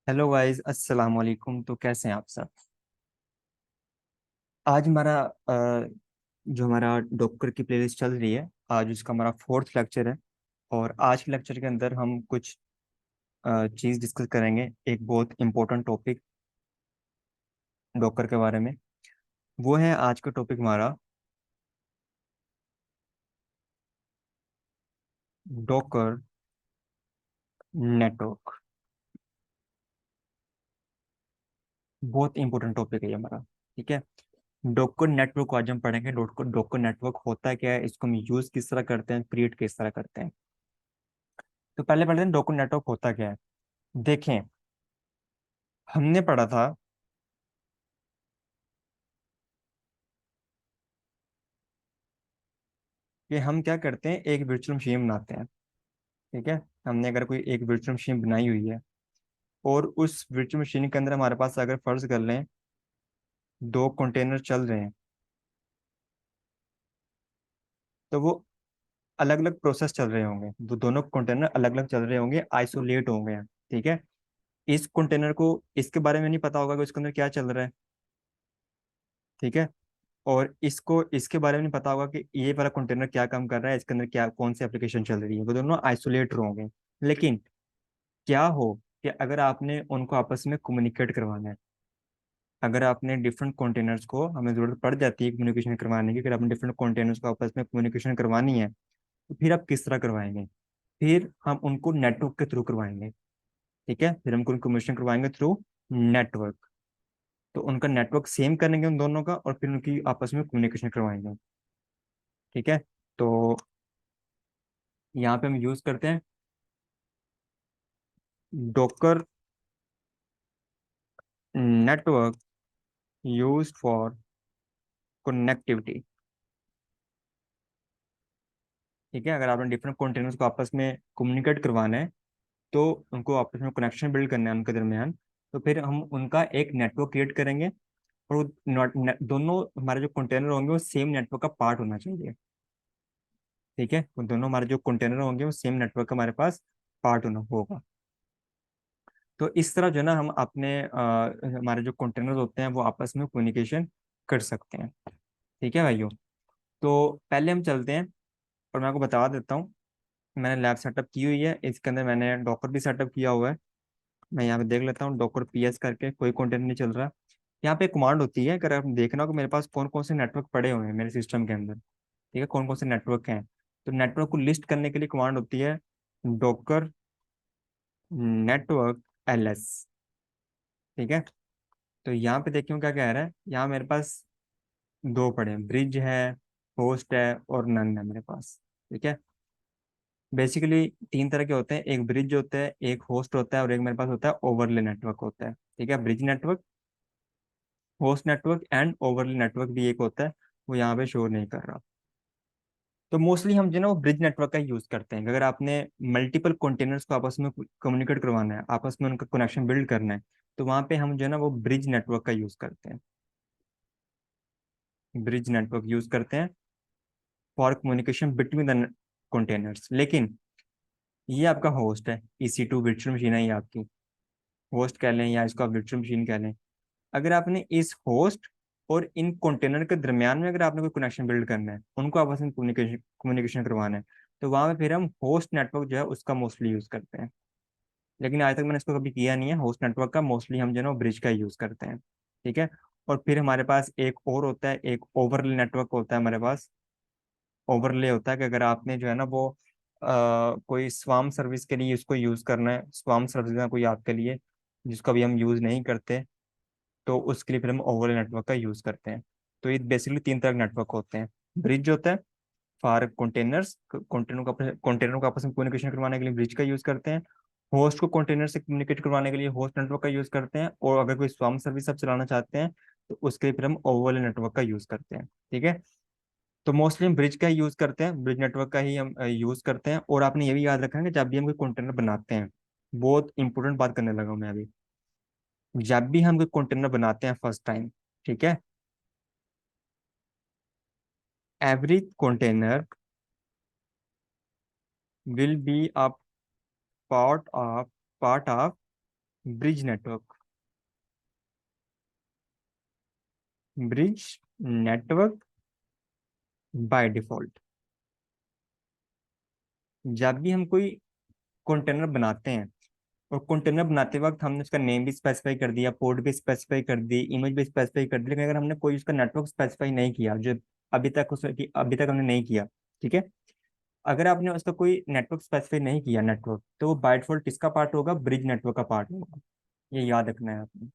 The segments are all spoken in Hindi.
हेलो गाइस, अस्सलाम वालेकुम। तो कैसे हैं आप सब? आज हमारा जो हमारा डॉक्टर की प्लेलिस्ट चल रही है, आज उसका हमारा फोर्थ लेक्चर है। और आज के लेक्चर के अंदर हम कुछ चीज़ डिस्कस करेंगे, एक बहुत इंपॉर्टेंट टॉपिक डॉकर के बारे में। वो है आज का टॉपिक हमारा डॉकर नेटवर्क। बहुत इंपॉर्टेंट टॉपिक है ये हमारा। ठीक है। डॉकर नेटवर्क को आज हम पढ़ेंगे। डॉकर डॉकर नेटवर्क होता क्या है, इसको हम यूज़ किस तरह करते हैं, क्रिएट किस तरह करते हैं। तो पहले पढ़ते हैं डॉकर नेटवर्क होता क्या है। देखें, हमने पढ़ा था कि हम क्या करते हैं, एक वर्चुअल मशीन बनाते हैं। ठीक है। हमने अगर कोई एक वर्चुअल मशीन बनाई हुई है और उस वर्चुअल मशीन के अंदर हमारे पास अगर फर्ज कर लें दो कंटेनर चल रहे हैं, तो वो अलग अलग प्रोसेस चल रहे होंगे। दोनों कंटेनर अलग अलग चल रहे होंगे, आइसोलेट होंगे। ठीक है। इस कंटेनर को इसके बारे में नहीं पता होगा कि उसके अंदर क्या चल रहा है। ठीक है। और इसको इसके बारे में नहीं पता होगा कि ये वाला कंटेनर क्या काम कर रहा है, इसके अंदर क्या कौन सी एप्लीकेशन चल रही है। वो दोनों आइसोलेट होंगे। लेकिन क्या हो कि अगर आपने उनको आपस में कम्युनिकेट करवाना है, अगर आपने डिफरेंट कंटेनर्स को, हमें जरूरत पड़ जाती है कम्युनिकेशन करवाने की, अगर आपने डिफरेंट कंटेनर्स को आपस में कम्युनिकेशन करवानी है, तो फिर आप किस तरह करवाएंगे? फिर हम उनको नेटवर्क के थ्रू करवाएंगे। ठीक है। फिर हम उनको कम्युनिकेशन करवाएंगे थ्रू नेटवर्क। तो उनका नेटवर्क सेम करेंगे उन दोनों का, और फिर उनकी आपस में कम्युनिकेशन करवाएंगे। ठीक है। तो यहाँ पे हम यूज करते हैं Docker network use for connectivity. ठीक है। अगर आपने डिफरेंट कंटेनर्स को आपस में कम्युनिकेट करवाना है, तो उनको आपस में कनेक्शन बिल्ड करना है उनके दरमियान, तो फिर हम उनका एक नेटवर्क क्रिएट करेंगे। और वो दोनों हमारे जो कंटेनर होंगे वो सेम नेटवर्क का पार्ट होना चाहिए। ठीक है। वो दोनों हमारे जो कंटेनर होंगे वो सेम नेटवर्क का हमारे पास पार्ट होना होगा। तो इस तरह जो है ना, हम अपने हमारे जो कंटेनर होते हैं वो आपस में कम्युनिकेशन कर सकते हैं। ठीक है भाइयों। तो पहले हम चलते हैं, और मैं आपको बता देता हूँ। मैंने लैब सेटअप की हुई है, इसके अंदर मैंने डॉकर भी सेटअप किया हुआ है। मैं यहाँ पे देख लेता हूँ, डॉकर पीएस करके कोई कंटेंट नहीं चल रहा। यहाँ पे कमांड होती है, अगर आप देखना हो कि मेरे पास कौन कौन से नेटवर्क पड़े हुए हैं मेरे सिस्टम के अंदर। ठीक है। कौन कौन से नेटवर्क हैं, तो नेटवर्क को लिस्ट करने के लिए कमांड होती है डॉकर नेटवर्क एलएस। ठीक है। तो यहाँ पे देखिए क्या कह रहा है, यहाँ मेरे पास दो पड़े हैं, ब्रिज है, होस्ट है और नन है मेरे पास। ठीक है। बेसिकली तीन तरह के होते हैं, एक ब्रिज होता है, एक होस्ट होता है, और एक मेरे पास होता है ओवरले नेटवर्क होता है। ठीक है। Bridge network, host network and overlay network भी एक होता है, वो यहाँ पे शो नहीं कर रहा। तो मोस्टली हम जो है ना वो ब्रिज नेटवर्क का यूज करते हैं। अगर आपने मल्टीपल कंटेनर्स को आपस में कम्युनिकेट करवाना है, आपस में उनका कनेक्शन बिल्ड करना है, तो वहाँ पे हम जो है ना वो ब्रिज नेटवर्क का यूज करते हैं। ब्रिज नेटवर्क यूज करते हैं for communication between the containers. लेकिन ये आपका होस्ट है, EC2 वर्चुअल मशीन है ये आपकी। होस्ट कह लें या इसको आप वर्चुअल मशीन कह लें। अगर आपने इस होस्ट और इन कंटेनर के दरमियान में अगर आपने कोई कनेक्शन बिल्ड करना है, उनको आपस में कम्युनिकेशन कम्युनिकेशन करवाना है, तो वहां पे फिर हम होस्ट नेटवर्क जो है उसका मोस्टली यूज करते हैं। लेकिन आज तक मैंने इसको कभी किया नहीं है होस्ट नेटवर्क का, मोस्टली हम जो है ना ब्रिज का यूज करते हैं। ठीक है। और फिर हमारे पास एक और होता है, एक ओवरले नेटवर्क होता है हमारे पास। ओवरले होता है कि अगर आपने जो है ना वो कोई स्वाम सर्विस के लिए इसको यूज करना है, स्वाम सर्विस है कोई आपके लिए जिसको अभी हम यूज नहीं करते, तो उसके लिए फिर हम ओवरले नेटवर्क का यूज करते हैं। तो ये बेसिकली तीन तरह के नेटवर्क होते हैं। ब्रिज होता है फॉर कंटेनर्स, कंटेनर को आपस में कम्युनिकेशन करवाने के लिए ब्रिज का यूज करते हैं। होस्ट को कंटेनर से कम्युनिकेट करवाने के लिए होस्ट नेटवर्क का यूज करते हैं। और अगर कोई स्वाम सर्विस आप चलाना चाहते हैं, तो उसके लिए फिर हम ओवरले नेटवर्क का यूज करते हैं। ठीक है। तो मोस्टली हम ब्रिज का ही यूज करते हैं, ब्रिज नेटवर्क का ही हम यूज करते हैं। और आपने ये भी याद रखना है कि जब भी हम कोई कंटेनर बनाते हैं, बहुत इंपॉर्टेंट बात करने लगा हूं मैं अभी, जब भी हम कोई कंटेनर बनाते हैं फर्स्ट टाइम, ठीक है, every container will be a part of part of bridge network. Bridge network by default. जब भी हम कोई कंटेनर बनाते हैं, और कंटेनर बनाते वक्त हमने उसका नेम भी स्पेसिफाई कर दिया, पोर्ट भी स्पेसिफाई कर दी, इमेज भी स्पेसिफाई कर दी, लेकिन अगर हमने कोई उसका नेटवर्क स्पेसिफाई नहीं किया, जो अभी तक हमने नहीं किया, ठीक है, अगर आपने उसका कोई नेटवर्क स्पेसिफाई नहीं किया नेटवर्क, तो वो बाय डिफॉल्ट किसका पार्ट होगा? ब्रिज नेटवर्क का पार्ट होगा। ये याद रखना है आपने।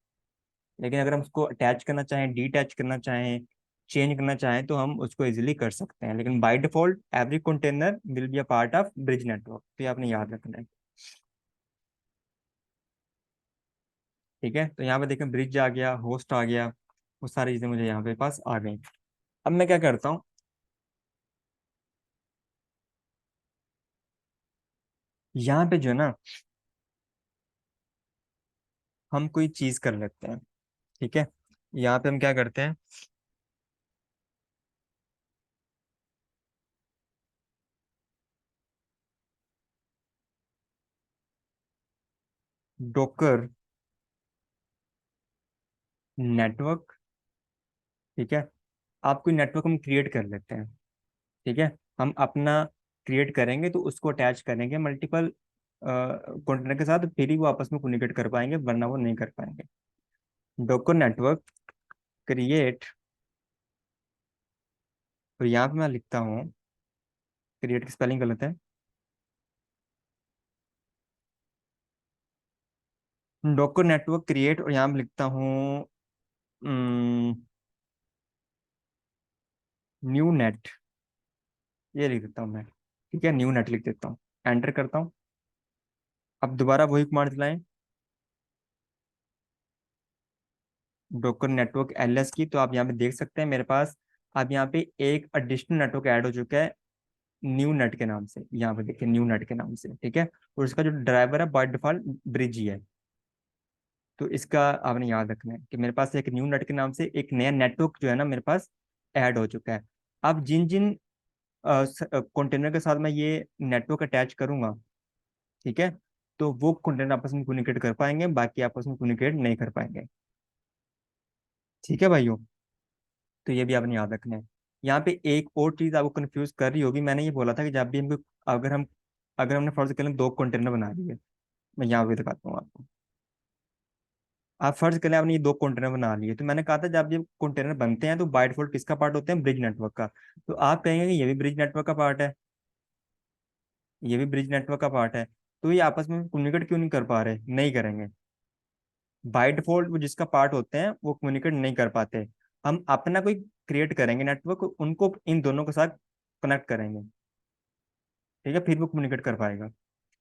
लेकिन अगर हम उसको अटैच करना चाहें, डीटैच करना चाहें, चेंज करना चाहें, तो हम उसको इजीली कर सकते हैं, लेकिन by default every container will be a part of bridge network, तो ये आपने याद रखना है। ठीक है, तो यहाँ पे देखें ब्रिज आ गया, होस्ट आ गया, वो सारी चीजें मुझे यहाँ पे पास आ गई। अब मैं क्या करता हूँ, यहाँ पे जो है ना, हम कोई चीज कर लेते हैं। ठीक है, यहाँ पे हम क्या करते हैं, डोकर नेटवर्क। ठीक है, आप कोई नेटवर्क हम क्रिएट कर लेते हैं। ठीक है, हम अपना क्रिएट करेंगे तो उसको अटैच करेंगे मल्टीपल कंटेनर के साथ, फिर ही वो आपस में कम्युनिकेट कर पाएंगे, वरना वो नहीं कर पाएंगे। डोकर नेटवर्क क्रिएट, तो यहाँ पे मैं लिखता हूँ, क्रिएट की स्पेलिंग गलत है, डोकर नेटवर्क क्रिएट, और यहाँ पे लिखता हूँ न्यू नेट, ये लिख देता हूँ मैं। ठीक है, न्यू नेट लिख देता हूँ, एंटर करता हूँ। अब दोबारा वही कमांड चलाएं, डोकर नेटवर्क एलएस की, तो आप यहाँ पे देख सकते हैं मेरे पास अब यहाँ पे एक एडिशनल नेटवर्क ऐड हो चुका है, न्यू नेट के नाम से। यहाँ पे देखिए न्यू नेट के नाम से। ठीक है, और इसका जो ड्राइवर है बाय डिफॉल्ट ब्रिज ही है। तो इसका आपने याद रखना है कि मेरे पास एक न्यू नेट के नाम से एक नया नेटवर्क जो है ना मेरे पास ऐड हो चुका है। अब जिन जिन कंटेनर के साथ मैं ये नेटवर्क अटैच करूंगा, ठीक है, तो वो कंटेनर आपस में कम्युनिकेट कर पाएंगे, बाकी आपस में कम्युनिकेट नहीं कर पाएंगे। ठीक है भाइयों, तो ये भी आपने याद रखना है। यहाँ पे एक और चीज आपको कंफ्यूज कर रही होगी, मैंने ये बोला था कि जब भी हमको, अगर हम अगर हमने फर्ज कर लें दो कंटेनर बना लिए, मैं यहाँ पे दिखाता हूँ आपको। आप फर्ज करें आपने ये दो कंटेनर बना लिए, तो मैंने कहा था जब ये कंटेनर बनते हैं तो बाय डिफॉल्ट किसका पार्ट होते हैं? ब्रिज नेटवर्क का। तो आप कहेंगे कि ये भी ब्रिज नेटवर्क का पार्ट है, ये भी ब्रिज नेटवर्क का पार्ट है, तो ये आपस में कम्युनिकेट क्यों नहीं कर पा रहे? नहीं करेंगे। बाय डिफॉल्ट वो जिसका पार्ट होते हैं वो कम्युनिकेट नहीं कर पाते। हम अपना कोई क्रिएट करेंगे नेटवर्क, उनको इन दोनों के साथ कनेक्ट करेंगे। ठीक है, फिर वो कम्युनिकेट कर पाएगा।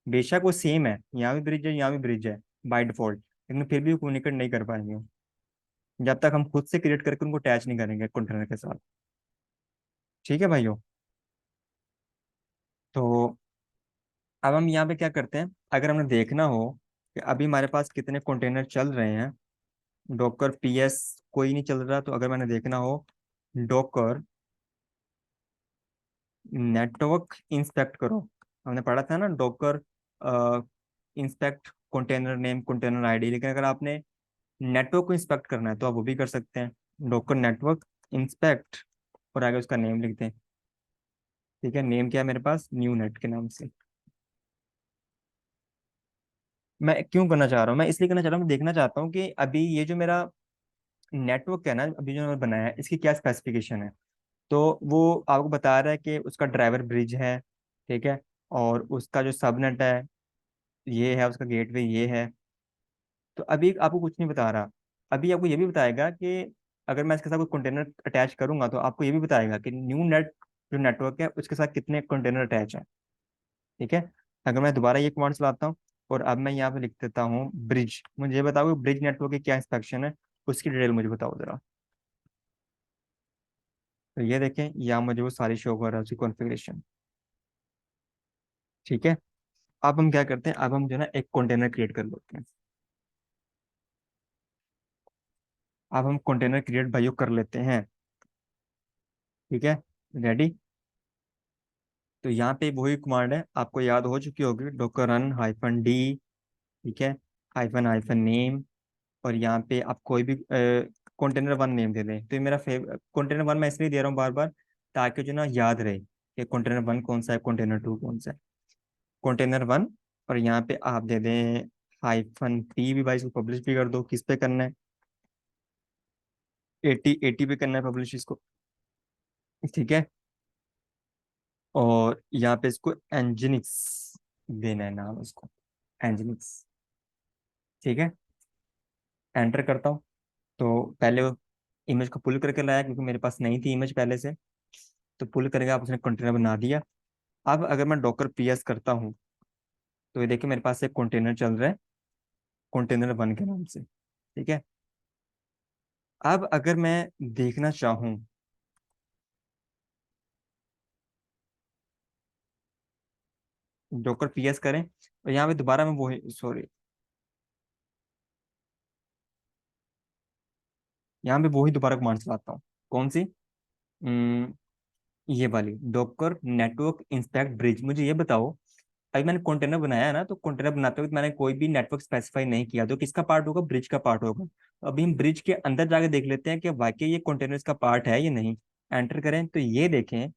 बेशक वो सेम है, यहाँ भी ब्रिज है यहाँ भी ब्रिज है बाय डिफॉल्ट, लेकिन फिर भी वो कम्युनिकेट नहीं कर पाएंगे जब तक हम खुद से क्रिएट करके उनको अटैच नहीं करेंगे कंटेनर के साथ। ठीक है भाइयों, तो अब हम यहाँ पे क्या करते हैं, अगर हमें देखना हो कि अभी हमारे पास कितने कंटेनर चल रहे हैं, डॉकर पीएस कोई नहीं चल रहा, तो अगर मैंने देखना हो डॉकर नेटवर्क इंस्पेक्ट करो, हमने पढ़ा था ना Docker inspect container name container ID, लेकिन अगर आपने नेटवर्क को इंस्पेक्ट करना है तो आप वो भी कर सकते हैं, डॉकर नेटवर्क इंस्पेक्ट, और आगे उसका नेम लिख दें। ठीक है, नेम क्या है मेरे पास? न्यू नेट के नाम से। मैं क्यों करना चाह रहा हूँ? मैं इसलिए करना चाह रहा हूँ, देखना चाहता हूँ कि अभी ये जो मेरा नेटवर्क है ना, अभी जो मैंने बनाया है, इसकी क्या स्पेसिफिकेशन है। तो वो आपको बता रहा है कि उसका ड्राइवर ब्रिज है, ठीक है, और उसका जो सबनेट है ये है, उसका गेटवे ये है। तो अभी आपको कुछ नहीं बता रहा, अभी आपको ये भी बताएगा कि अगर मैं इसके साथ कोई कंटेनर अटैच करूंगा तो आपको ये भी बताएगा कि न्यू नेट जो नेटवर्क है उसके साथ कितने कंटेनर अटैच है। ठीक है, अगर मैं दोबारा ये कमांड चलाता हूँ, और अब मैं यहाँ पे लिख देता हूँ ब्रिज, मुझे ये बताओ ब्रिज नेटवर्क की क्या इंस्पेक्शन है, उसकी डिटेल मुझे बताओ जरा। तो ये देखें, यहाँ मुझे वो सारी शो कर रहा है उसकी कॉन्फ़िगरेशन। ठीक है, अब हम क्या करते हैं, अब हम जो है ना एक कंटेनर क्रिएट कर लेते हैं। अब हम कंटेनर क्रिएट भाइयों कर लेते हैं। ठीक है, रेडी। तो यहाँ पे वही कमांड है, आपको याद हो चुकी होगी, डॉकर रन -d। ठीक है, हाइफन हाइफन नेम, और यहाँ पे आप कोई भी कंटेनर वन नेम दे दें। तो ये मेरा कंटेनर वन मैं इसलिए दे रहा हूँ बार बार, ताकि जो ना याद रहे कि कंटेनर वन कौन सा है, कंटेनर टू कौन सा है। कंटेनर वन, और यहाँ पे आप दे दें हाइफन पी भी, भाई इसको पब्लिश भी कर दो। किस पे करना है? 80 पे करना है पब्लिश इसको, ठीक है। और यहाँ पे इसको एंजिनिक्स देना है नाम इसको, एंजिनिक्स, ठीक है। एंटर करता हूँ। तो पहले वो इमेज को पुल करके लाया, क्योंकि मेरे पास नहीं थी इमेज पहले से। तो पुल करके आप उसने कंटेनर बना दिया। अब अगर मैं डॉकर पीएस करता हूँ, तो ये देखिए मेरे पास एक कंटेनर चल रहा है कंटेनर वन के नाम से, ठीक है। अब अगर मैं देखना चाहूँ, डॉकर पीएस करें, और यहाँ पे दोबारा मैं वही, सॉरी, यहाँ पे वही दोबारा कमांड चलाता हूँ। कौन सी? हम्म, ये वाली, डॉकर नेटवर्क इंस्पेक्ट ब्रिज। मुझे ये बताओ, अभी मैंने कंटेनर बनाया है ना, तो कंटेनर बनाते वक्त मैंने कोई भी नेटवर्क स्पेसिफाई नहीं किया, तो किसका पार्ट होगा? ब्रिज का पार्ट होगा। तो अभी हम ब्रिज के अंदर जाके देख लेते हैं कि वाकई ये कंटेनर का पार्ट है या नहीं। एंटर करें तो ये देखें,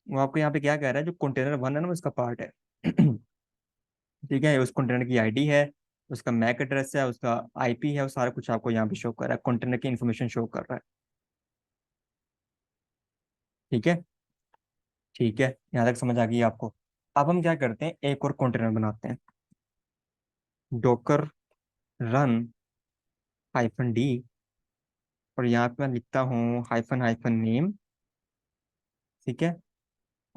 वो आपको यहाँ पे क्या कह रहा है, जो कंटेनर वन है ना वो इसका पार्ट है। ठीक है, उस कंटेनर की आईडी है, उसका मैक एड्रेस है, उसका आईपी है, वो सारा कुछ आपको यहाँ पे शो कर रहा है, कंटेनर की इन्फॉर्मेशन शो कर रहा है। ठीक है, ठीक है, यहाँ तक समझ आ गई आपको। अब हम क्या करते हैं, एक और कंटेनर बनाते हैं। डॉकर रन हाइफन डी, और यहाँ पे मैं लिखता हूँ हाइफन हाइफन नेम, ठीक है।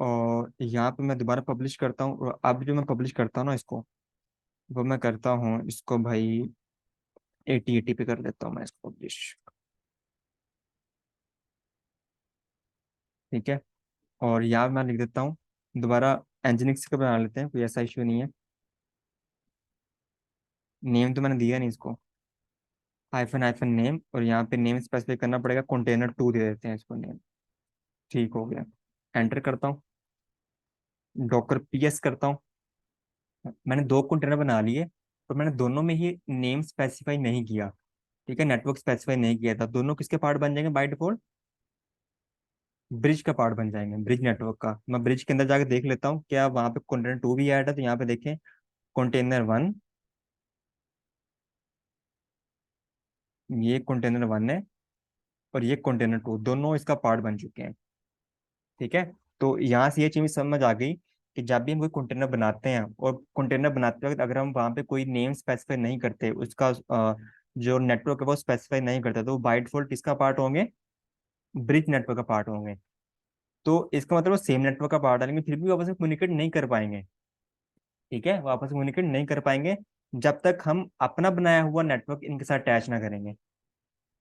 और यहाँ पे मैं दोबारा पब्लिश करता हूँ, और अब जो मैं पब्लिश करता हूँ ना इसको, वो मैं करता हूँ इसको भाई 80 पे कर देता हूँ मैं इसको पब्लिश, ठीक है। और यहाँ मैं लिख देता हूँ दोबारा, एंजिनिक्स का बना लेते हैं, कोई ऐसा इशू नहीं है। नेम तो मैंने दिया नहीं इसको, हाइफन हाइफन नेम, और यहाँ पे नेम स्पेसिफाई करना पड़ेगा, कंटेनर टू दे देते हैं इसको नेम। ठीक हो गया। एंटर करता हूँ, डॉकर पीएस करता हूँ। मैंने दो कंटेनर बना लिए, और मैंने दोनों में ही नेम स्पेसिफाई नहीं किया, ठीक है, नेटवर्क स्पेसिफाई नहीं किया था। दोनों किसके पार्ट बन जाएंगे बाय डिफॉल्ट? ब्रिज का पार्ट बन जाएंगे, ब्रिज नेटवर्क का। मैं ब्रिज के अंदर जाके देख लेता हूँ क्या वहाँ पे कंटेनर टू भी ऐड है। तो यहाँ पे देखें, कंटेनर वन, ये कंटेनर वन है, और ये कंटेनर टू, दोनों इसका पार्ट बन चुके हैं, ठीक है। तो यहाँ से ये चीज समझ आ गई कि जब भी हम कोई कंटेनर बनाते हैं, और कंटेनर बनाते वक्त अगर हम वहाँ पे कोई नेम स्पेसिफाई नहीं करते, उसका जो नेटवर्क है वो स्पेसिफाई नहीं करता, तो बाय डिफॉल्ट किसका पार्ट होंगे? ब्रिज नेटवर्क का पार्ट होंगे। तो इसका मतलब वो सेम नेटवर्क का पार्ट है, लेकिन फिर भी वो आपस में कम्युनिकेट नहीं कर पाएंगे, ठीक है, वो आपस में कम्युनिकेट नहीं कर पाएंगे जब तक हम अपना बनाया हुआ नेटवर्क इनके साथ अटैच ना करेंगे।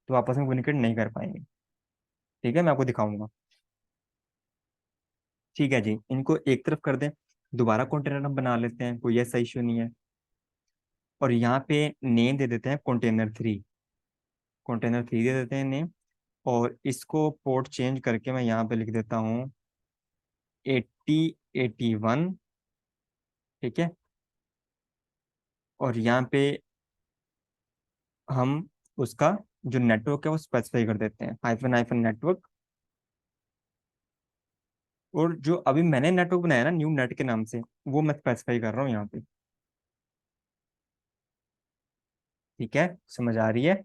तो आपस में कम्युनिकेट नहीं कर पाएंगे, ठीक है, मैं आपको दिखाऊंगा। ठीक है जी, इनको एक तरफ कर दें, दोबारा कंटेनर हम बना लेते हैं, कोई ऐसा इश्यू नहीं है। और यहाँ पे नेम दे देते हैं कंटेनर थ्री, कंटेनर थ्री दे देते हैं नेम। और इसको पोर्ट चेंज करके मैं यहाँ पे लिख देता हूँ 8081, ठीक है। और यहाँ पे हम उसका जो नेटवर्क है वो स्पेसिफाई कर देते हैं, हाइफन हाइफन नेटवर्क। और जो अभी मैंने नेटवर्क बनाया ना न्यू नेट के नाम से, वो मैं स्पेसिफाई कर रहा हूँ यहाँ पे, ठीक है, समझ आ रही है?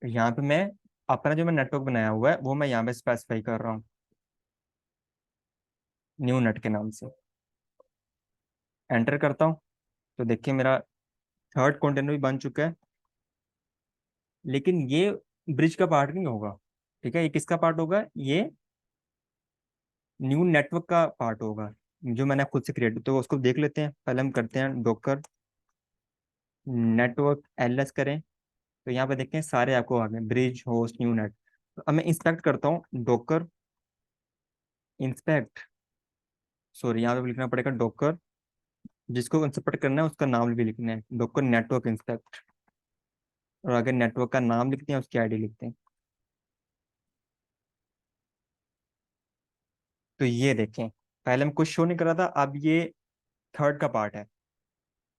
यहाँ पे मैं अपना जो मैं नेटवर्क बनाया हुआ है वो मैं यहाँ पे स्पेसिफाई कर रहा हूँ न्यू नेट के नाम से। एंटर करता हूँ, तो देखिए मेरा थर्ड कंटेनर भी बन चुका है। लेकिन ये ब्रिज का पार्ट नहीं होगा, ठीक है। ये किसका पार्ट होगा? ये न्यू नेटवर्क का पार्ट होगा, जो मैंने खुद से क्रिएट। तो उसको देख लेते हैं, पहले हम करते हैं डॉकर नेटवर्क एलएस करें। तो यहाँ पे देखते हैं सारे आपको आ गए, ब्रिज होस्ट न्यू नेट। तो अब मैं इंस्पेक्ट करता हूँ, डॉकर इंस्पेक्ट, सॉरी यहाँ पे लिखना पड़ेगा डॉकर, जिसको इंस्पेक्ट करना है उसका नाम भी लिखना है, डॉकर नेटवर्क इंस्पेक्ट। और अगर नेटवर्क का नाम लिखते हैं, उसकी आईडी लिखते हैं। तो ये देखें, पहले हम कुछ शो नहीं कर रहा था, अब ये थर्ड का पार्ट है,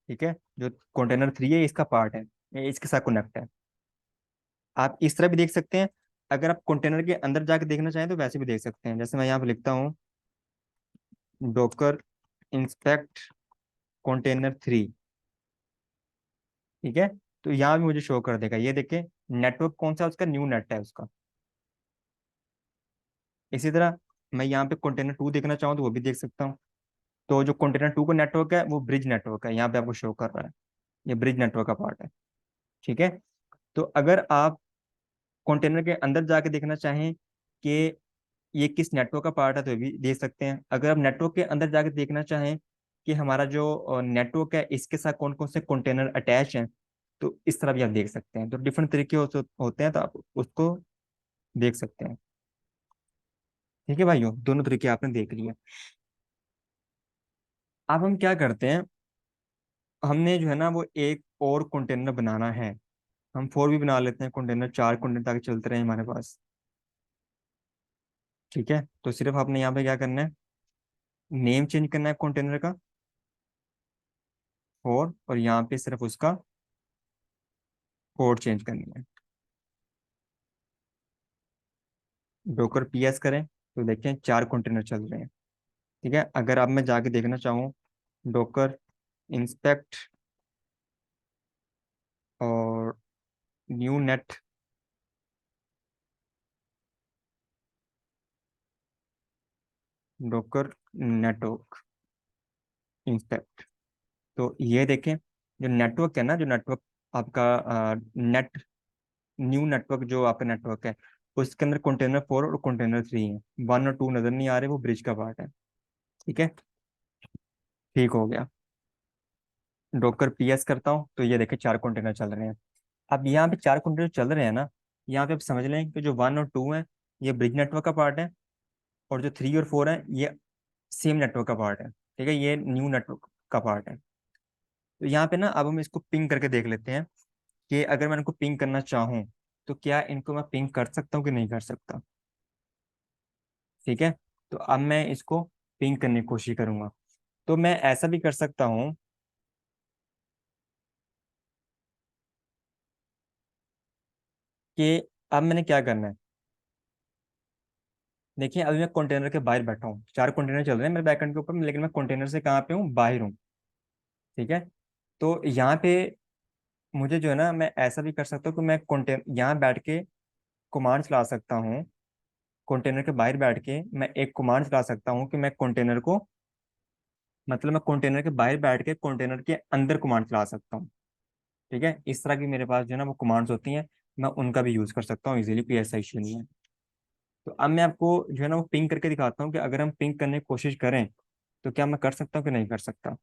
ठीक है, जो कंटेनर 3 है इसका पार्ट है, ये इसके साथ कनेक्ट है। आप इस तरह भी देख सकते हैं, अगर आप कंटेनर के अंदर जाके देखना चाहें तो वैसे भी देख सकते हैं। जैसे मैं यहाँ पे लिखता हूँ डॉकर इंस्पेक्ट कंटेनर 3, ठीक है, तो यहाँ भी मुझे शो कर देगा। ये देखें, नेटवर्क कौन सा है उसका, न्यू नेट है उसका। इसी तरह मैं यहाँ पे कंटेनर 2 देखना चाहूँ तो वो भी देख सकता हूँ। तो जो कंटेनर 2 का नेटवर्क है वो ब्रिज नेटवर्क है, यहाँ पे आपको शो कर रहा है, ये ब्रिज नेटवर्क का पार्ट है। ठीक है, तो अगर आप कंटेनर के अंदर जाके देखना चाहें कि ये किस नेटवर्क का पार्ट है तो ये भी देख सकते हैं। अगर आप नेटवर्क के अंदर जाके देखना चाहें कि हमारा जो नेटवर्क है इसके साथ कौन कौन से कंटेनर अटैच हैं, तो इस तरह भी आप देख सकते हैं। तो डिफरेंट तरीके होते हैं, तो आप उसको देख सकते हैं। ठीक है भाइयों, दोनों तरीके आपने देख लिए। अब हम क्या करते हैं, हमने जो है ना वो एक और कंटेनर बनाना है। हम 4 भी बना लेते हैं कंटेनर, 4 कंटेनर ताकि चलते रहे हमारे पास। ठीक है, तो सिर्फ आपने यहाँ पे क्या करना है, नेम चेंज करना है कंटेनर का 4, और यहाँ पे सिर्फ उसका कोड चेंज करनी है। डॉकर पीएस करें तो देखें 4 कंटेनर चल रहे हैं। ठीक है, अगर अब मैं जाके देखना चाहूँ डॉकर इंस्पेक्ट और new net, Docker network inspect, तो ये देखें जो नेटवर्क है ना, जो नेटवर्क आपका नेट न्यू नेटवर्क जो आपका नेटवर्क है उसके अंदर कंटेनर 4 और कंटेनर 3 है। 1 और 2 नजर नहीं आ रहे, वो ब्रिज का पार्ट है। ठीक है, ठीक हो गया। डॉकर पीएस करता हूँ तो ये देखें 4 कंटेनर चल रहे हैं। अब यहाँ पे 4 कंटेनर चल रहे हैं ना, यहाँ पे आप समझ लें कि जो 1 और 2 है ये ब्रिज नेटवर्क का पार्ट है, और जो 3 और 4 है ये सेम नेटवर्क का पार्ट है। ठीक है, ये न्यू नेटवर्क का पार्ट है। तो यहाँ पे ना अब हम इसको पिंग करके देख लेते हैं कि अगर मैं इनको पिंग करना चाहूँ तो क्या इनको मैं पिंग कर सकता हूँ कि नहीं कर सकता। ठीक है, तो अब मैं इसको पिंग करने की कोशिश करूंगा। तो मैं ऐसा भी कर सकता हूँ कि अब मैंने क्या करना है, देखिए अभी मैं कंटेनर के बाहर बैठा हूँ, 4 कंटेनर चल रहे हैं मेरे बैकएंड के ऊपर, लेकिन मैं कंटेनर से कहाँ पे हूँ, बाहर हूँ। ठीक है, तो यहाँ पे मुझे जो है ना, मैं ऐसा भी कर सकता हूँ कि मैं कंटेनर यहाँ बैठ के कमांड चला सकता हूँ। कंटेनर के बाहर बैठ के मैं एक कमांड चला सकता हूँ कि मैं कंटेनर को, मतलब मैं कंटेनर के बाहर बैठ के कंटेनर के अंदर कमांड चला सकता हूँ। ठीक है, इस तरह की मेरे पास जो है ना वो कमांड्स होती हैं, मैं उनका भी यूज़ कर सकता हूँ इजीली, कोई ऐसा इशू नहीं है। तो अब मैं आपको जो है ना वो पिंग करके दिखाता हूँ कि अगर हम पिंग करने की कोशिश करें तो क्या मैं कर सकता हूँ कि नहीं कर सकता।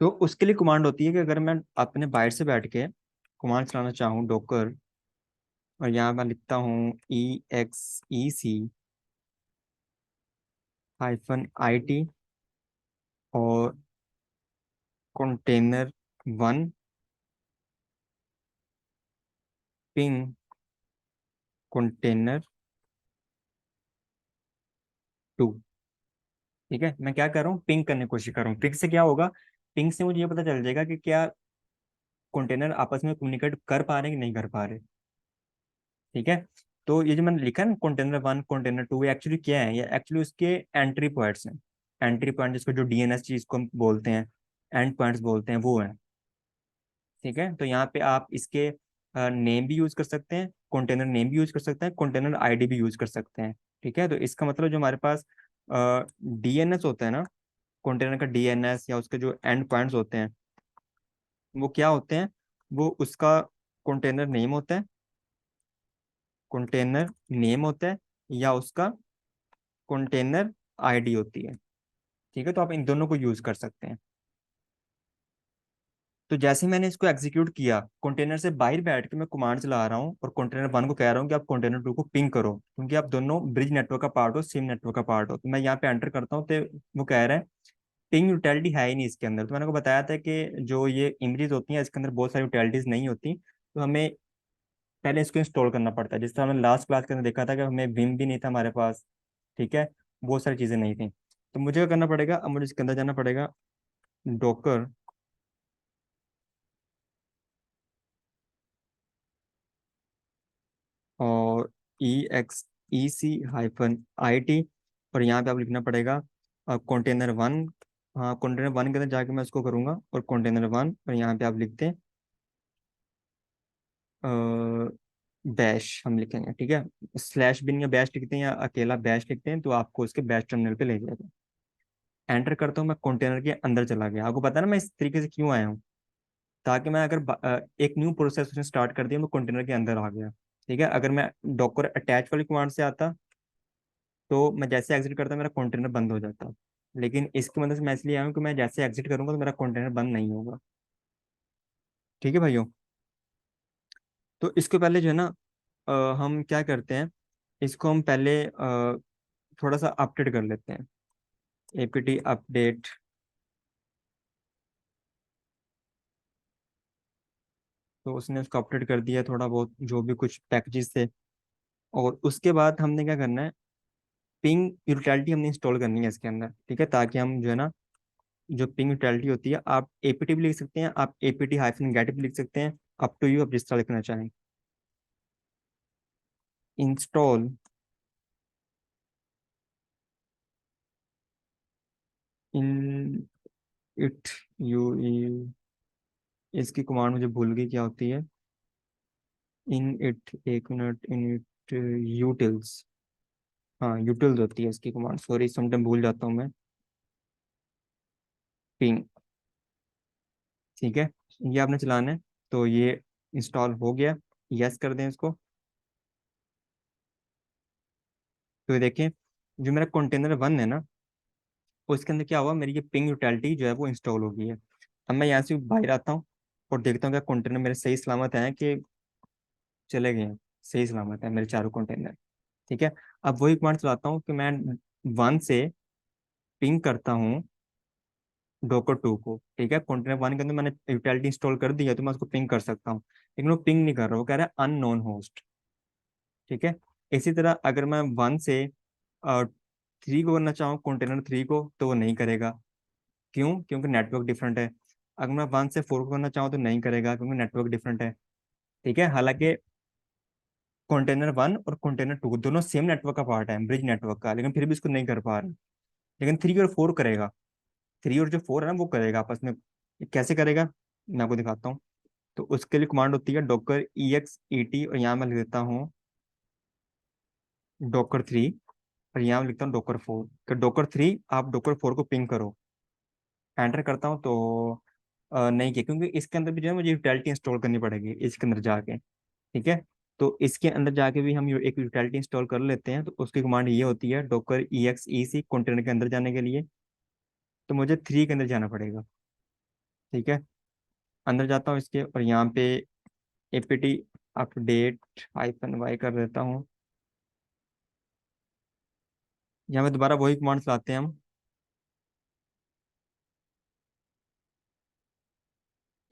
तो उसके लिए कमांड होती है कि अगर मैं अपने बाइट से बैठ के कमांड चलाना चाहूँ डॉकर, और यहाँ मैं लिखता हूँ EXEC-IT और कंटेनर 1 पिंग कंटेनर 2। ठीक है, मैं क्या कर रहा हूँ, पिंग करने की कोशिश कर रहा हूँ। पिंग से क्या होगा, पिंग से मुझे ये पता चल जाएगा कि क्या कंटेनर आपस में कम्युनिकेट कर पा रहे हैं कि नहीं कर पा रहे। ठीक है, तो ये जो मैंने लिखा है ना कंटेनर 1 कंटेनर 2, ये एक्चुअली क्या है, ये एक्चुअली उसके एंट्री पॉइंट्स हैं। एंट्री पॉइंट जिसको जो डीएनएस चीज को हम बोलते हैं, एंड पॉइंट्स बोलते हैं, वो है। ठीक है, तो यहाँ पे आप इसके नेम भी यूज कर सकते हैं, कंटेनर नेम भी यूज कर सकते हैं, कंटेनर आईडी भी यूज कर सकते हैं। ठीक है, तो इसका मतलब जो हमारे पास डीएनएस होता है ना, कंटेनर का डीएनएस या उसके जो एंड पॉइंट्स होते हैं वो क्या होते हैं, वो उसका कंटेनर नेम होता है, कंटेनर नेम होता है, या उसका कंटेनर आईडी होती है। ठीक है, तो आप इन दोनों को यूज कर सकते हैं। तो जैसे ही मैंने इसको एग्जीक्यूट किया, कंटेनर से बाहर बैठ के मैं कमांड चला रहा हूँ और कंटेनर 1 को कह रहा हूँ कि आप कंटेनर 2 को पिंग करो, क्योंकि आप दोनों ब्रिज नेटवर्क का पार्ट हो, सेम नेटवर्क का पार्ट हो। तो मैं यहाँ पे एंटर करता हूँ तो वो कह रहा है पिंग यूटिलिटी है ही नहीं इसके अंदर। तो मैंने को बताया था कि जो ये इमेजेस होती हैं इसके अंदर बहुत सारी यूटिलिटीज नहीं होती, तो हमें पहले इसको इंस्टॉल करना पड़ता है। जिस तरह हमने लास्ट क्लास के अंदर देखा था कि हमें विम भी नहीं था हमारे पास। ठीक है, बहुत सारी चीज़ें नहीं थी। तो मुझे क्या करना पड़ेगा, अब मुझे इसके अंदर जाना पड़ेगा, डॉकर और EXEC-IT, और यहाँ पे आप लिखना पड़ेगा कंटेनर 1। हाँ, कंटेनर 1 के अंदर जाके मैं उसको करूँगा, और कंटेनर 1, और यहाँ पे आप लिखते हैं बैश हम लिखेंगे, ठीक है। स्लैश बिन या बैश लिखते हैं या अकेला बैश लिखते हैं तो आपको उसके बैश टर्मिनल पे ले जाएगा। एंटर करता हूँ, मैं कंटेनर के अंदर चला गया। आपको पता है ना मैं इस तरीके से क्यों आया हूँ, ताकि मैं अगर एक न्यू प्रोसेस उसने स्टार्ट कर दिया, मैं कंटेनर के अंदर आ गया। ठीक है, अगर मैं डॉकर अटैच वाली कमांड से आता तो मैं जैसे एग्जिट करता मेरा कंटेनर बंद हो जाता। लेकिन इसकी मदद से मैं इसलिए आया हूँ कि मैं जैसे एग्जिट करूंगा तो मेरा कंटेनर बंद नहीं होगा। ठीक है भाइयों। तो इसके पहले जो है ना, हम क्या करते हैं, इसको हम पहले थोड़ा सा अपडेट कर लेते हैं। APT update. तो उसने उसको अपडेट कर दिया थोड़ा बहुत, जो भी कुछ पैकेजेस थे। और उसके बाद हमने क्या करना है, पिंग यूटिलिटी हमने इंस्टॉल करनी है इसके अंदर, ठीक है, ताकि हम जो है ना, जो पिंग यूटिलिटी होती है, आप एपीटी भी लिख सकते हैं, आप एपीटी हाइफन गेट भी लिख सकते हैं। अप टू यू, आप जिस तरह लिखना चाहें। इंस्टॉल इन इट यू, इसकी कमांड मुझे भूल गई क्या होती है। इन इट, एक मिनट, इन इट यूटिल्स। हाँ, यूटिल्स होती है इसकी कमांड, सॉरी समटाइम भूल जाता हूँ मैं। पिंग, ठीक है, ये आपने चलाना है। तो ये इंस्टॉल हो गया, यस कर दें इसको। तो ये देखें, जो मेरा कंटेनर 1 है ना, उसके अंदर क्या हुआ, मेरी ये पिंग यूटिलिटी जो है वो इंस्टॉल हो गई है। अब मैं यहाँ से बाहर आता हूँ और देखता हूँ क्या कंटेनर मेरे सही सलामत हैं कि चले गए हैं। सही सलामत है मेरे चारों कंटेनर। ठीक है, अब वही कमांड चलाता हूँ कि मैं 1 से पिंग करता हूँ डोकर 2 को। ठीक है, कंटेनर 1 के अंदर मैंने यूटिलिटी इंस्टॉल कर दी है तो मैं उसको पिंग कर सकता हूँ, लेकिन वो पिंग नहीं कर रहा, वो कह रहा है अननोन होस्ट। ठीक है, इसी तरह अगर मैं 1 से 3 को करना चाहूँ, कंटेनर 3 को, तो वो नहीं करेगा। क्यों? क्योंकि नेटवर्क डिफरेंट है। अगर मैं 1 से 4 को करना चाहूँ तो नहीं करेगा, क्योंकि नेटवर्क डिफरेंट है। ठीक है, हालांकि कंटेनर 1 और कंटेनर 2 दोनों सेम नेटवर्क का पार्ट है, ब्रिज नेटवर्क का, लेकिन फिर भी इसको नहीं कर पा रहे। लेकिन 3 और 4 करेगा। 3 और जो 4 है ना वो करेगा आपस में। ये कैसे करेगा, मैं आपको दिखाता हूँ। तो उसके लिए कमांड होती है docker exet, और यहाँ मैं लिख देता हूँ डॉकर 3, और यहाँ मैं लिखता हूँ डॉकर 4। कि डॉकर 3 आप डॉकर 4 को पिंग करो। एंटर करता हूँ तो नहीं किया, क्योंकि इसके अंदर भी जो है मुझे यूटिलिटी इंस्टॉल करनी पड़ेगी इसके अंदर जाके। ठीक है, तो इसके अंदर जाके भी हम एक यूटिलिटी इंस्टॉल कर लेते हैं। तो उसकी कमांड ये होती है docker कंटेनर के अंदर जाने के लिए। तो मुझे 3 के अंदर जाना पड़ेगा। ठीक है, अंदर जाता हूँ इसके, और यहाँ पे एपीटी अपडेट -y कर देता हूँ। यहाँ पे दोबारा वही कमांड चलाते हैं हम,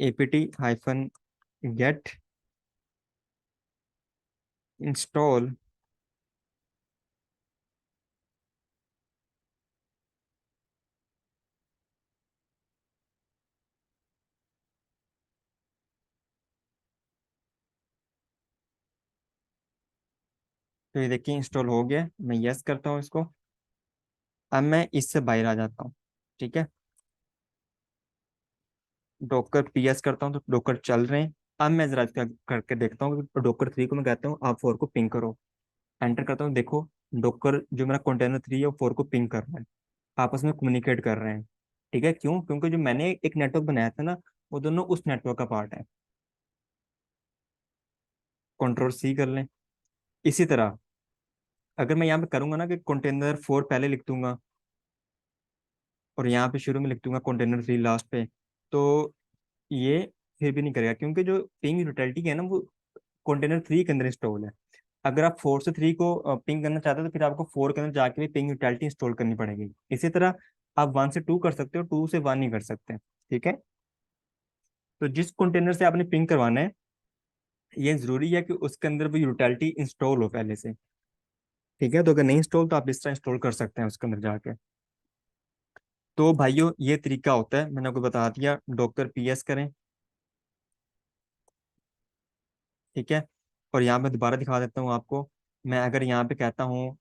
APT-get इंस्टॉल। तो ये देखिए इंस्टॉल हो गया, मैं यस करता हूँ इसको। अब मैं इससे बाहर आ जाता हूँ। ठीक है, डॉकर PS करता हूँ तो डॉकर चल रहे हैं। अब मैं जरा इसका करके देखता हूँ, डॉकर 3 को मैं कहता हूँ आप 4 को पिंग करो। एंटर करता हूँ, देखो डॉकर जो मेरा कंटेनर 3 है वो 4 को पिंग कर रहा है, आपस में कम्युनिकेट कर रहे हैं। ठीक है, क्यों? क्योंकि जो मैंने एक नेटवर्क बनाया था ना, वो दोनों उस नेटवर्क का पार्ट है। कंट्रोल C कर लें। इसी तरह अगर मैं यहाँ पे करूंगा ना कि कंटेनर 4 पहले लिख दूंगा, और यहाँ पे शुरू में लिख दूंगा कंटेनर 3 लास्ट पे, तो ये फिर भी नहीं करेगा, क्योंकि जो पिंग यूटिलिटी है ना वो कंटेनर 3 के अंदर इंस्टॉल है। अगर आप 4 से 3 को पिंग करना चाहते हो तो फिर आपको 4 के अंदर जाके भी पिंग यूटिलिटी इंस्टॉल करनी पड़ेगी। इसी तरह आप 1 से 2 कर सकते हो, 2 से 1 नहीं कर सकते। ठीक है, तो जिस कंटेनर से आपने पिंग करवाना है, ये जरूरी है कि उसके अंदर भी यूटिलिटी इंस्टॉल हो पहले से। ठीक है, तो अगर नहीं इंस्टॉल तो आप इस तरह इंस्टॉल कर सकते हैं उसके अंदर जाके। तो भाइयों ये तरीका होता है, मैंने आपको बता दिया। डॉक्टर पीएस करें, ठीक है। और यहाँ पे दोबारा दिखा देता हूँ आपको। मैं अगर यहाँ पे कहता हूँ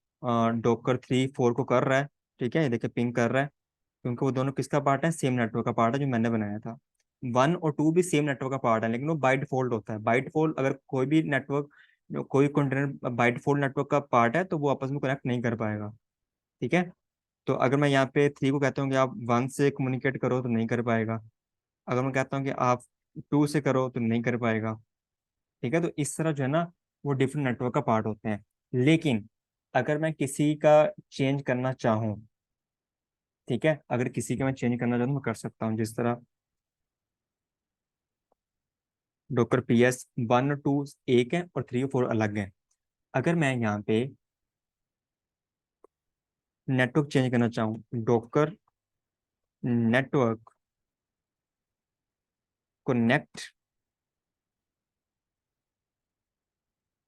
डॉकर 3 4 को कर रहा है, ठीक है, ये देखिए पिंग कर रहा है, क्योंकि वो दोनों किसका पार्ट है, सेम नेटवर्क का पार्ट है जो मैंने बनाया था। 1 और 2 भी सेम नेटवर्क का पार्ट है, लेकिन वो बाई डिफॉल्ट होता है। बाई डिफॉल्ट अगर कोई भी नेटवर्क, कोई कंटेनर बाई डिफॉल्ट नेटवर्क का पार्ट है तो वो आपस में कनेक्ट नहीं कर पाएगा, ठीक है। तो अगर मैं यहाँ पे 3 को कहता हूँ कि आप 1 से कम्युनिकेट करो तो नहीं कर पाएगा। अगर मैं कहता हूँ कि आप 2 से करो तो नहीं कर पाएगा, ठीक है। तो इस तरह जो है ना, वो डिफरेंट नेटवर्क का पार्ट होते हैं। लेकिन अगर मैं किसी का चेंज करना चाहूँ, ठीक है, अगर किसी का मैं चेंज करना चाहूँ तो मैं कर सकता हूँ। जिस तरह डॉकर पीएस 1 और 2 एक है और 3 और 4 अलग है। अगर मैं यहाँ पे नेटवर्क चेंज करना चाहूँ, डॉकर नेटवर्क कनेक्ट,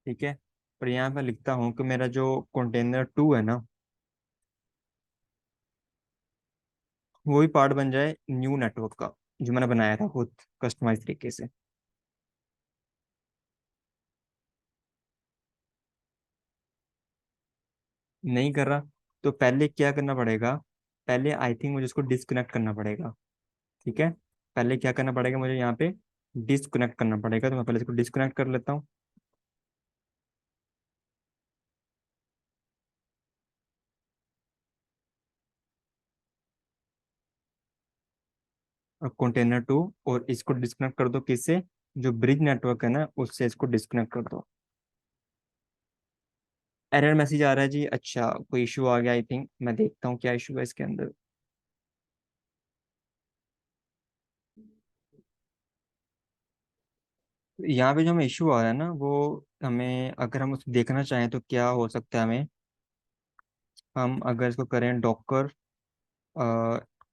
ठीक है, और यहाँ पे लिखता हूँ कि मेरा जो कंटेनर 2 है ना, वो भी पार्ट बन जाए न्यू नेटवर्क का, जो मैंने बनाया था खुद कस्टमाइज तरीके से। नहीं कर रहा, तो पहले क्या करना पड़ेगा, पहले आई थिंक मुझे इसको डिस्कनेक्ट करना पड़ेगा, ठीक है। पहले क्या करना पड़ेगा, मुझे यहाँ पे डिस्कनेक्ट करना पड़ेगा, तो मैं पहले इसको डिस्कनेक्ट कर लेता हूँ। और कंटेनर 2, और इसको डिस्कनेक्ट कर दो किससे, जो ब्रिज नेटवर्क है ना उससे इसको डिस्कनेक्ट कर दो। एरर मैसेज आ रहा है जी, अच्छा कोई इशू आ गया आई थिंक, मैं देखता हूँ क्या इशू है इसके अंदर। यहाँ पे जो हमें इशू आ रहा है ना, वो हमें अगर हम उसको देखना चाहें तो क्या हो सकता है हमें, हम अगर इसको करें Docker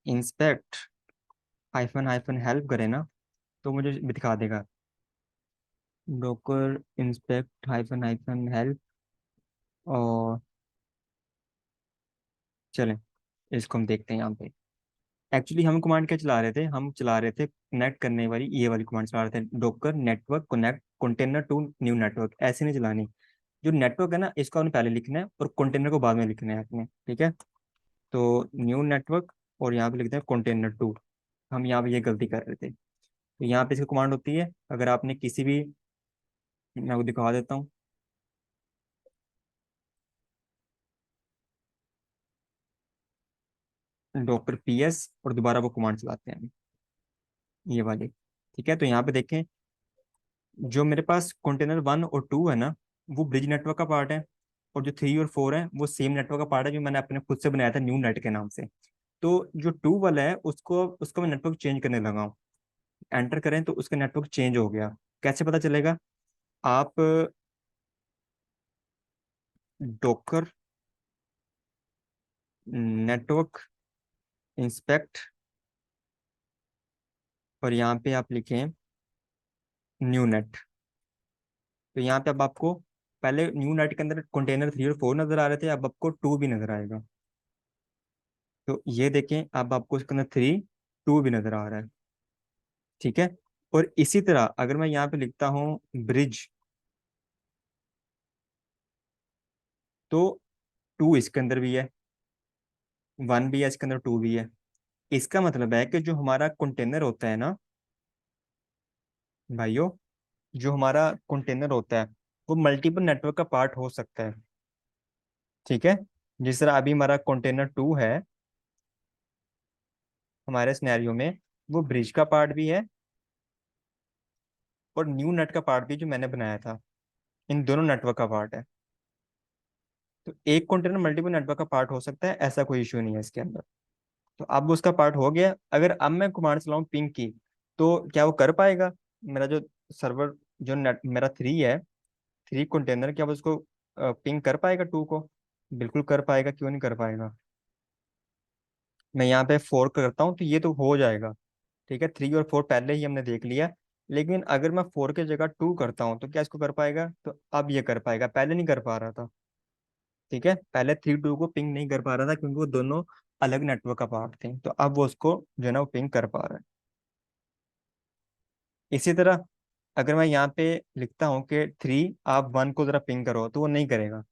inspect hyphen hyphen help करें ना, तो मुझे भी दिखा देगा। Docker inspect hyphen hyphen help, और चलें इसको हम देखते हैं यहाँ पे। एक्चुअली हम कमांड क्या चला रहे थे, हम चला रहे थे कनेक्ट करने वाली, ये वाली कमांड चला रहे थे, Docker network connect container 2 new network, ऐसे नहीं चलानी। जो नेटवर्क है ना इसको आपने पहले लिखना है और कंटेनर को बाद में लिखना है आपने, ठीक है। तो न्यू नेटवर्क, और यहाँ पे लिखते हैं कंटेनर 2। हम यहाँ पे ये गलती कर रहे थे। तो यहाँ पे इसकी कमांड होती है, अगर आपने किसी भी, मैं आपको दिखा देता हूँ, डॉक्टर पीएस, और दोबारा वो कमांड चलाते हैं ये वाली, ठीक है। तो यहाँ पे देखें, जो मेरे पास कंटेनर 1 और 2 है ना, वो ब्रिज नेटवर्क का पार्ट है, और जो 3 और 4 है वो सेम नेटवर्क का पार्ट है जो मैंने अपने खुद से बनाया था न्यू नेट के नाम से। तो जो 2 वाला है उसको उसका मैं नेटवर्क चेंज करने लगा हूँ। एंटर करें तो उसका नेटवर्क चेंज हो गया। कैसे पता चलेगा, आप डॉकर नेटवर्क इंस्पेक्ट, और यहाँ पे आप लिखें न्यू नेट। तो यहाँ पे अब आपको, पहले न्यू नेट के अंदर कंटेनर 3 और 4 नजर आ रहे थे, अब आपको 2 भी नजर आएगा। तो ये देखें, अब आपको इसके अंदर 3 2 भी नजर आ रहा है, ठीक है। और इसी तरह अगर मैं यहाँ पे लिखता हूँ ब्रिज, तो 2 इसके अंदर भी है, 1 भी है इसके अंदर, 2 भी है। इसका मतलब है कि जो हमारा कंटेनर होता है ना भाइयों, जो हमारा कंटेनर होता है वो मल्टीपल नेटवर्क का पार्ट हो सकता है, ठीक है। जिस तरह अभी हमारा कंटेनर 2 है, हमारे सिनेरियो में वो ब्रिज का पार्ट भी है और न्यू नेट का पार्ट भी जो मैंने बनाया था, इन दोनों नेटवर्क का पार्ट है। तो एक कंटेनर मल्टीपल नेटवर्क का पार्ट हो सकता है, ऐसा कोई इशू नहीं है इसके अंदर। तो अब उसका पार्ट हो गया। अगर अब मैं कमांड चलाऊं पिंग की, तो क्या वो कर पाएगा, मेरा जो सर्वर, जो नेट मेरा 3 है, 3 कंटेनर, क्या वो उसको पिंग कर पाएगा 2 को? बिल्कुल कर पाएगा, क्यों नहीं कर पाएगा। मैं यहाँ पे 4 करता हूँ तो ये तो हो जाएगा, ठीक है। 3 और 4 पहले ही हमने देख लिया। लेकिन अगर मैं 4 की जगह 2 करता हूँ तो क्या इसको कर पाएगा, तो अब ये कर पाएगा, पहले नहीं कर पा रहा था, ठीक है। पहले 3 2 को पिंग नहीं कर पा रहा था क्योंकि वो दोनों अलग नेटवर्क का पार्ट थे, तो अब वो उसको जो है ना वो पिंग कर पा रहा है। इसी तरह अगर मैं यहाँ पे लिखता हूँ कि 3 आप 1 को जरा पिंग करो, तो वो नहीं करेगा।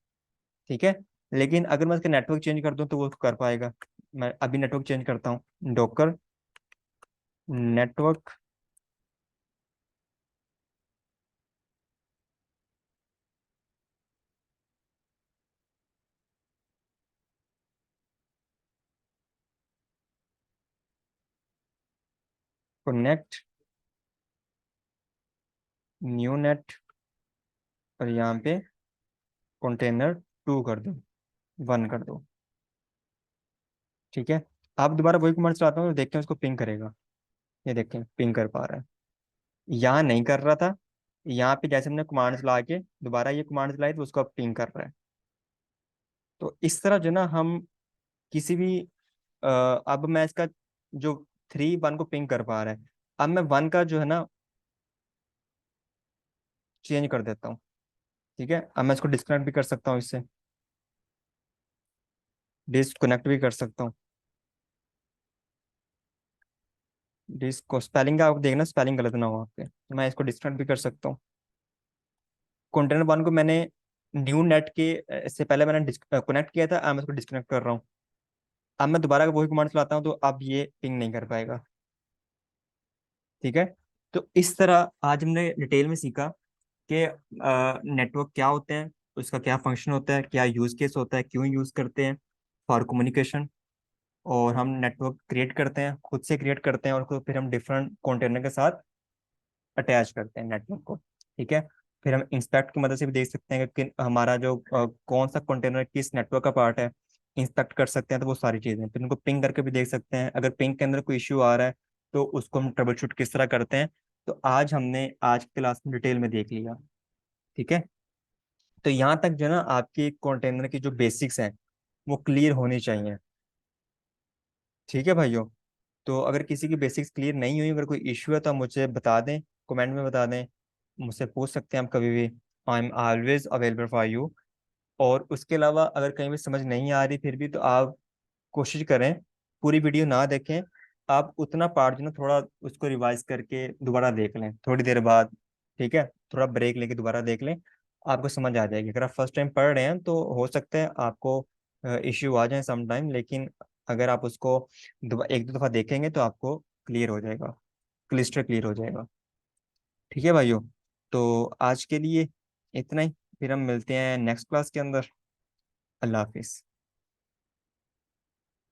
ठीक है। लेकिन अगर मैं इसका नेटवर्क चेंज कर दूँ तो वो उसको कर पाएगा। मैं अभी नेटवर्क चेंज करता हूँ, docker network connect new net, और यहाँ पे कंटेनर 2 कर दो, 1 कर दो। ठीक है। आप दोबारा वही कमांड चलाता हूँ तो देखते हैं उसको पिंग करेगा। ये देखें पिंग कर पा रहा है। यहाँ नहीं कर रहा था। यहाँ पे जैसे हमने कमांड चला के दोबारा ये कमांड चलाई तो उसको अब पिंग कर रहा है। तो इस तरह जो ना हम किसी भी अब मैं इसका जो 3 1 को पिंग कर पा रहा है, अब मैं 1 का जो है ना चेंज कर देता हूँ। ठीक है। अब मैं इसको डिस्कनेक्ट भी कर सकता हूँ, इससे डिस्कनेक्ट भी कर सकता हूँ। डिस्को स्पेलिंग का आप देखना, स्पेलिंग गलत ना हो आपके, तो मैं इसको डिस्कनेक्ट भी कर सकता हूँ। कंटेनर 1 को मैंने न्यू नेट के इससे पहले मैंने कनेक्ट किया था, अब मैं इसको डिस्कनेक्ट कर रहा हूँ। अब मैं दोबारा वही कमांड चलाता हूँ तो अब ये पिंग नहीं कर पाएगा। ठीक है। तो इस तरह आज हमने डिटेल में सीखा कि नेटवर्क क्या होते हैं, उसका क्या फंक्शन होता है, क्या यूज केस होता है, क्यों यूज करते हैं फॉर कम्युनिकेशन। और हम नेटवर्क क्रिएट करते हैं, खुद से क्रिएट करते हैं, और उसको फिर हम डिफरेंट कंटेनर के साथ अटैच करते हैं नेटवर्क को। ठीक है। फिर हम इंस्पेक्ट की मदद से भी देख सकते हैं कि हमारा जो कौन सा कंटेनर किस नेटवर्क का पार्ट है, इंस्पेक्ट कर सकते हैं। तो वो सारी चीज़ें फिर उनको पिंग करके भी देख सकते हैं। अगर पिंग के अंदर कोई इश्यू आ रहा है तो उसको हम ट्रबल शूट किस तरह करते हैं। तो आज हमने आज की क्लास में डिटेल में देख लिया। ठीक है। तो यहाँ तक जो है ना आपकी कंटेनर की जो बेसिक्स हैं वो क्लियर होनी चाहिए। ठीक है भाइयों। तो अगर किसी की बेसिक्स क्लियर नहीं हुई, अगर कोई इश्यू है तो आप मुझे बता दें, कमेंट में बता दें, मुझसे पूछ सकते हैं आप कभी भी। I am always available for you. और उसके अलावा अगर कहीं भी समझ नहीं आ रही फिर भी, तो आप कोशिश करें पूरी वीडियो ना देखें। आप उतना पार्ट जो ना थोड़ा उसको रिवाइज करके दोबारा देख लें थोड़ी देर बाद। ठीक है। थोड़ा ब्रेक लेके दोबारा देख लें, आपको समझ आ जाएगी। अगर आप फर्स्ट टाइम पढ़ रहे हैं तो हो सकता है आपको इश्यू आ जाए सम टाइम, लेकिन अगर आप उसको एक दो दफ़ा देखेंगे तो आपको क्लियर हो जाएगा, क्लिस्टर क्लियर हो जाएगा। ठीक है भाइयों। तो आज के लिए इतना ही। फिर हम मिलते हैं नेक्स्ट क्लास के अंदर। अल्लाह हाफिज़।